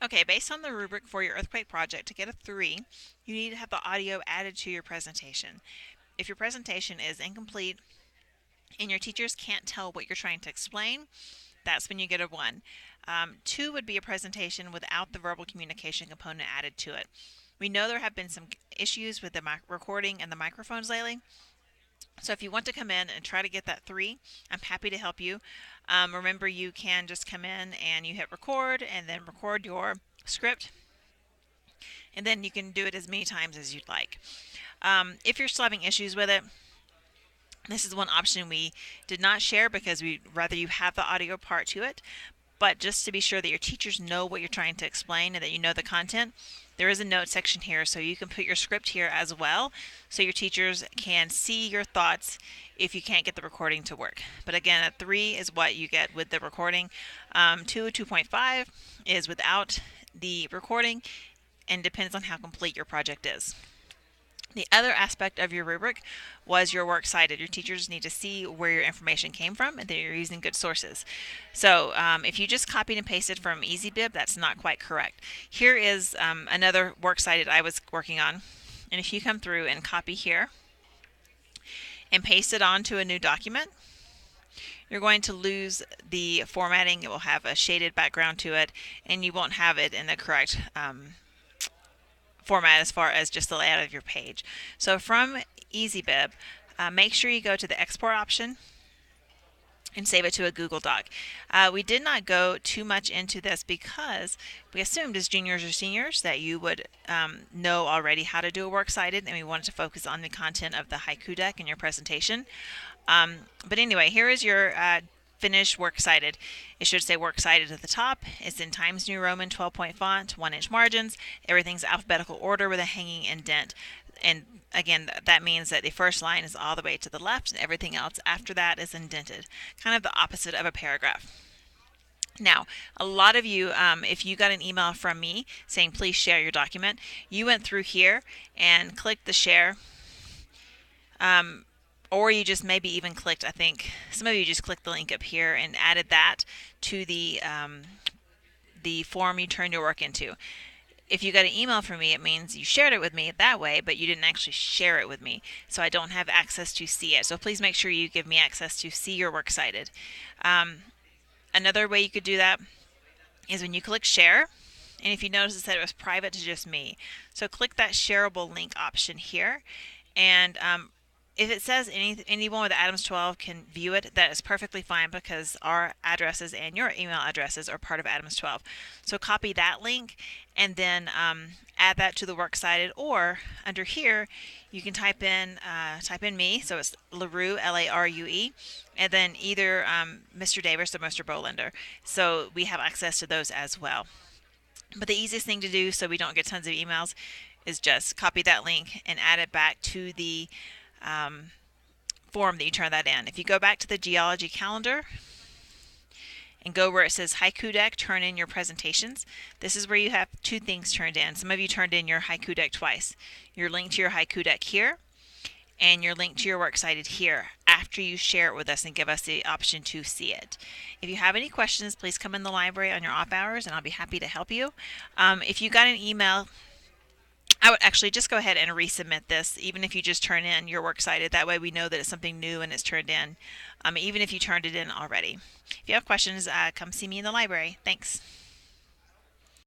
Okay, based on the rubric for your earthquake project, to get a 3, you need to have the audio added to your presentation. If your presentation is incomplete and your teachers can't tell what you're trying to explain, that's when you get a 1. 2 would be a presentation without the verbal communication component added to it. We know there have been some issues with the recording and the microphones lately. So if you want to come in and try to get that 3, I'm happy to help you. Remember, you can just come in and you hit record and then record your script, and then you can do it as many times as you'd like. If you're still having issues with it, this is one option we did not share because we'd rather you have the audio part to it. But just to be sure that your teachers know what you're trying to explain and that you know the content, there is a note section here, so you can put your script here as well, so your teachers can see your thoughts if you can't get the recording to work. But again, a 3 is what you get with the recording. 2.5 is without the recording, and depends on how complete your project is. The other aspect of your rubric was your works cited. Your teachers need to see where your information came from and that you're using good sources. So if you just copied and pasted from EasyBib, that's not quite correct. Here is another works cited I was working on. And if you come through and copy here and paste it onto a new document, you're going to lose the formatting. It will have a shaded background to it, and you won't have it in the correct format as far as just the layout of your page. So from EasyBib, make sure you go to the export option and save it to a Google Doc. We did not go too much into this because we assumed as juniors or seniors that you would know already how to do a works cited, and we wanted to focus on the content of the haiku deck in your presentation. But anyway, here is your finished works cited. It should say works cited at the top. It's in Times New Roman 12-point font, 1-inch margins. Everything's alphabetical order with a hanging indent. And again, that means that the first line is all the way to the left and everything else after that is indented. Kind of the opposite of a paragraph. Now, a lot of you, if you got an email from me saying please share your document, you went through here and clicked the share. Or you just maybe even clicked, I think some of you just clicked the link up here and added that to the form you turned your work into. If you got an email from me, it means you shared it with me that way, but you didn't actually share it with me. So I don't have access to see it. So please make sure you give me access to see your works cited. Another way you could do that is when you click share, and if you notice it said it was private to just me. So click that shareable link option here, and if it says anyone with Adams 12 can view it, that is perfectly fine because our addresses and your email addresses are part of Adams 12. So copy that link and then add that to the works cited, or under here you can type in me, so it's LaRue, L-A-R-U-E, and then either Mr. Davis or Mr. Bolander. So we have access to those as well. But the easiest thing to do so we don't get tons of emails is just copy that link and add it back to the form that you turn that in. If you go back to the geology calendar and go where it says haiku deck, turn in your presentations. This is where you have two things turned in. Some of you turned in your haiku deck twice. Your link to your haiku deck here and your link to your works cited here after you share it with us and give us the option to see it. If you have any questions, please come in the library on your off hours and I'll be happy to help you. If you got an email, I would actually just go ahead and resubmit this, even if you just turn in your works cited. That way we know that it's something new and it's turned in, even if you turned it in already. If you have questions, come see me in the library. Thanks.